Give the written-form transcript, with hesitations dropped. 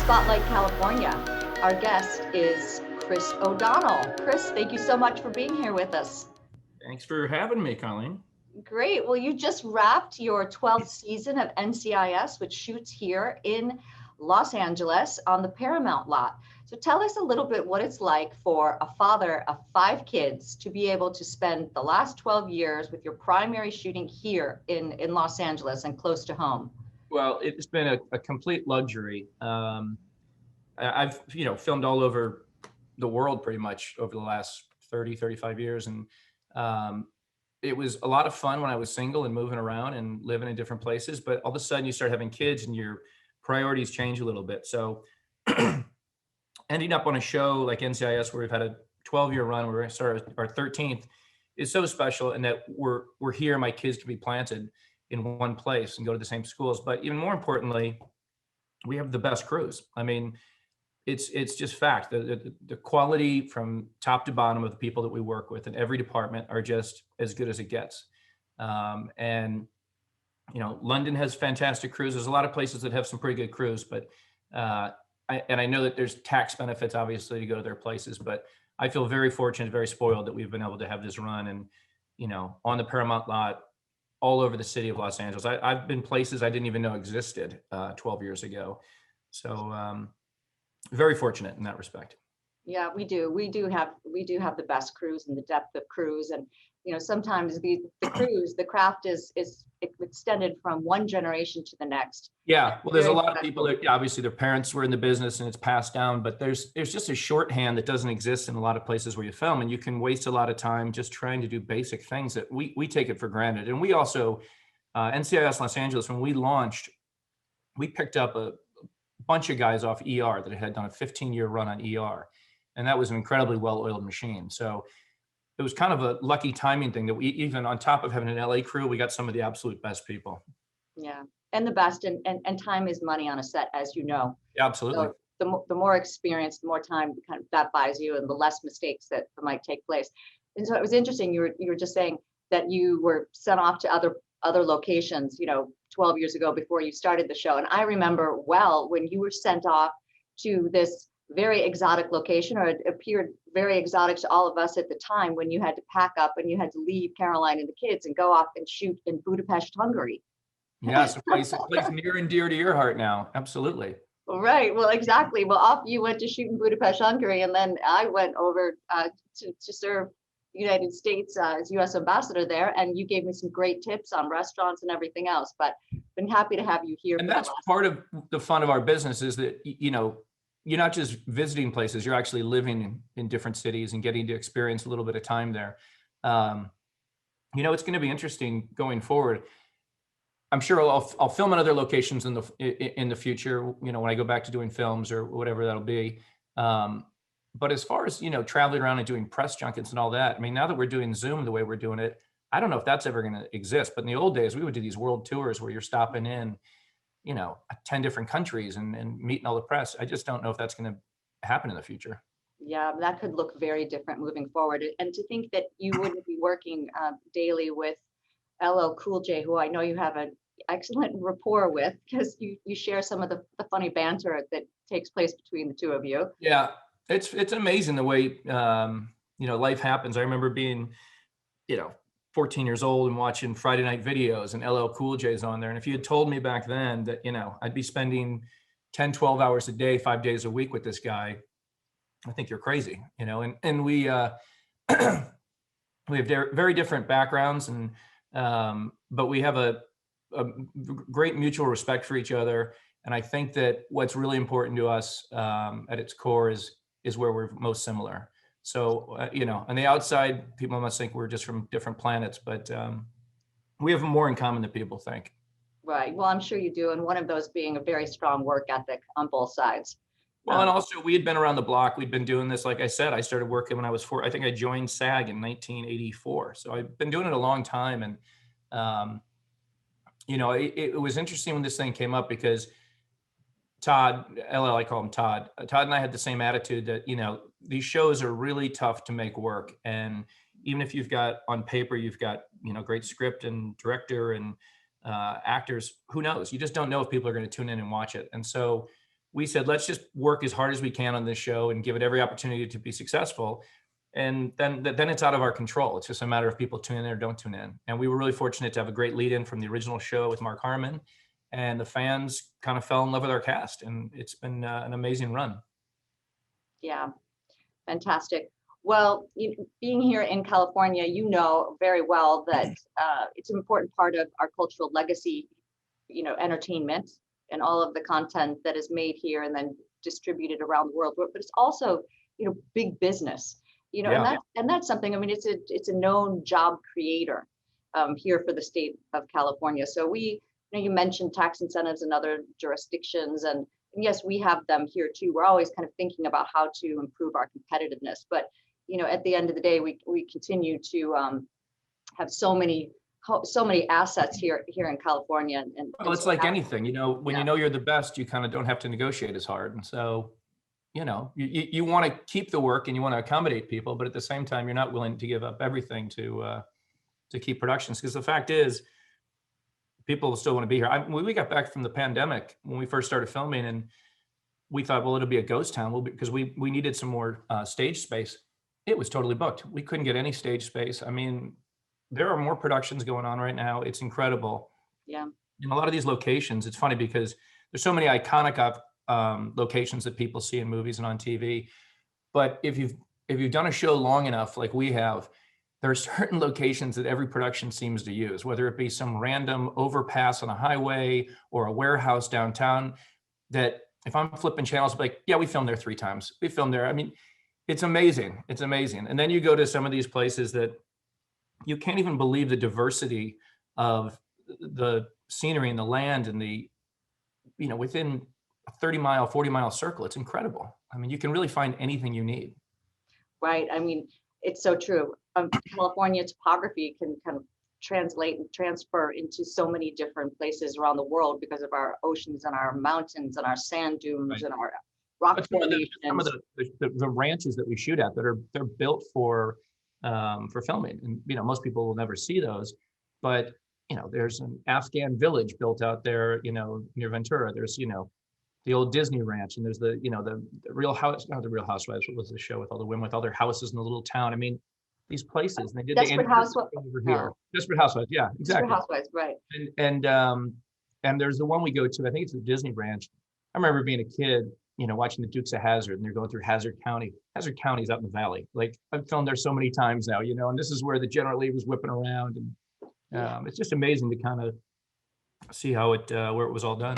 Spotlight California. Our guest is Chris O'Donnell. Chris, thank you so much for being here with us. Thanks for having me, Colleen. Great. Well, you just wrapped your 12th season of NCIS, which shoots here in Los Angeles on the Paramount lot. So tell us a little bit what it's like for a father of 5 kids to be able to spend the last 12 years with your primary shooting here in Los Angeles and close to home. Well, it's been a complete luxury. I've, filmed all over the world pretty much over the last 30, 35 years. And it was a lot of fun when I was single and moving around and living in different places. But all of a sudden you start having kids and your priorities change a little bit. So ending up on a show like NCIS, where we've had a 12-year run, we're going to start our 13th, is so special in that we're here. My kids can be planted in one place and go to the same schools. But even more importantly, we have the best crews. I mean, it's just fact. The quality from top to bottom of the people that we work with in every department are just as good as it gets. And London has fantastic crews. There's a lot of places that have some pretty good crews, but I know that there's tax benefits obviously to go to their places, but I feel very fortunate, very spoiled that we've been able to have this run and, on the Paramount lot all over the city of Los Angeles. I've been places I didn't even know existed 12 years ago. So very fortunate in that respect. Yeah, we do. We do have the best crews and the depth of crews, and sometimes the crews, the craft is extended from one generation to the next. Yeah, well, there's a lot of people that obviously their parents were in the business and it's passed down, but there's just a shorthand that doesn't exist in a lot of places where you film, and you can waste a lot of time just trying to do basic things that we take it for granted. And we also, NCIS Los Angeles, when we launched, we picked up a bunch of guys off ER that had done a 15-year run on ER. And that was an incredibly well-oiled machine. So it was kind of a lucky timing thing that we, even on top of having an LA crew, we got some of the absolute best people. Yeah, and the best, and time is money on a set, as you know. Yeah, absolutely. So the more experience, the more time kind of that buys you, and the less mistakes that might take place. And so it was interesting. You were just saying that you were sent off to other locations, 12 years ago before you started the show. And I remember well when you were sent off to this very exotic location, or it appeared very exotic to all of us at the time, when you had to pack up and you had to leave Caroline and the kids and go off and shoot in Budapest, Hungary. Yes, a place near and dear to your heart now. Absolutely. Right. Well, exactly. Well, off you went to shoot in Budapest, Hungary, and then I went over to serve the United States as U.S. ambassador there, and you gave me some great tips on restaurants and everything else. But been happy to have you here. And that's part of the fun of our business, is that you're not just visiting places, you're actually living in different cities and getting to experience a little bit of time there. It's going to be interesting going forward. I'm sure I'll film in other locations in the future, when I go back to doing films or whatever that'll be. But as far as, traveling around and doing press junkets and all that, I mean, now that we're doing Zoom the way we're doing it, I don't know if that's ever going to exist. But in the old days, we would do these world tours where you're stopping in 10 different countries and meeting all the press. I just don't know if that's going to happen in the future. Yeah, that could look very different moving forward. And to think that you wouldn't be working daily with LL Cool J, who I know you have an excellent rapport with, because you share some of the funny banter that takes place between the two of you. Yeah, it's amazing the way, life happens. I remember being, 14 years old and watching Friday night videos and LL Cool J's on there. And if you had told me back then that, I'd be spending 10, 12 hours a day, 5 days a week with this guy, I think you're crazy, and we, we have very different backgrounds, and, but we have a great mutual respect for each other. And I think that what's really important to us at its core is where we're most similar. So, on the outside, people must think we're just from different planets, but we have more in common than people think. Right. Well, I'm sure you do. And one of those being a very strong work ethic on both sides. Well, and also we had been around the block. We'd been doing this. Like I said, I started working when I was 4. I think I joined SAG in 1984. So I've been doing it a long time. And, it was interesting when this thing came up, because Todd, I call him Todd. Todd and I had the same attitude that, these shows are really tough to make work. And even if you've got on paper, you've got, great script and director and actors, who knows? You just don't know if people are going to tune in and watch it. And so we said, let's just work as hard as we can on this show and give it every opportunity to be successful. And then it's out of our control. It's just a matter of people tune in or don't tune in. And we were really fortunate to have a great lead in from the original show with Mark Harmon, and the fans kind of fell in love with our cast, and it's been an amazing run. Yeah, fantastic. Well, being here in California, you know very well that it's an important part of our cultural legacy, entertainment and all of the content that is made here and then distributed around the world. But it's also, big business, Yeah. and that's something. I mean, it's a known job creator here for the state of California. So you mentioned tax incentives in other jurisdictions, and yes, we have them here too. We're always kind of thinking about how to improve our competitiveness. But at the end of the day, we continue to have so many assets here in California. Well, it's like anything, when you know you're the best, you kind of don't have to negotiate as hard. And so, you want to keep the work and you want to accommodate people, but at the same time, you're not willing to give up everything to keep productions. Because the fact is, people still want to be here. When we got back from the pandemic, when we first started filming, and we thought, well, it'll be a ghost town, because we needed some more stage space. It was totally booked. We couldn't get any stage space. I mean, there are more productions going on right now. It's incredible. Yeah. In a lot of these locations, it's funny because there's so many iconic locations that people see in movies and on TV. But if you've done a show long enough, like we have, there are certain locations that every production seems to use, whether it be some random overpass on a highway or a warehouse downtown, that if I'm flipping channels, I'll be like, yeah, we filmed there 3 times. We filmed there. I mean, it's amazing. It's amazing. And then you go to some of these places that you can't even believe the diversity of the scenery and the land and within a 30-mile, 40-mile circle. It's incredible. I mean, you can really find anything you need. Right. I mean, it's so true. California topography can kind of translate and transfer into so many different places around the world because of our oceans and our mountains and our sand dunes, right, and our rock formations. Some of the ranches that we shoot at they're built for filming, and most people will never see those, but there's an Afghan village built out there, near Ventura. There's the old Disney ranch, and there's the Real House, not the Real Housewives. What was the show with all the women with all their houses in the little town? I mean, these places. And they did Desperate Housewives over here. Desperate Housewives, yeah, exactly. Desperate Housewives, right. And there's the one we go to. I think it's the Disney ranch. I remember being a kid, watching the Dukes of Hazzard, and they're going through Hazard County. Hazard County's out in the valley. Like, I've filmed there so many times now, and this is where the General Lee was whipping around, and it's just amazing to kind of see how where it was all done.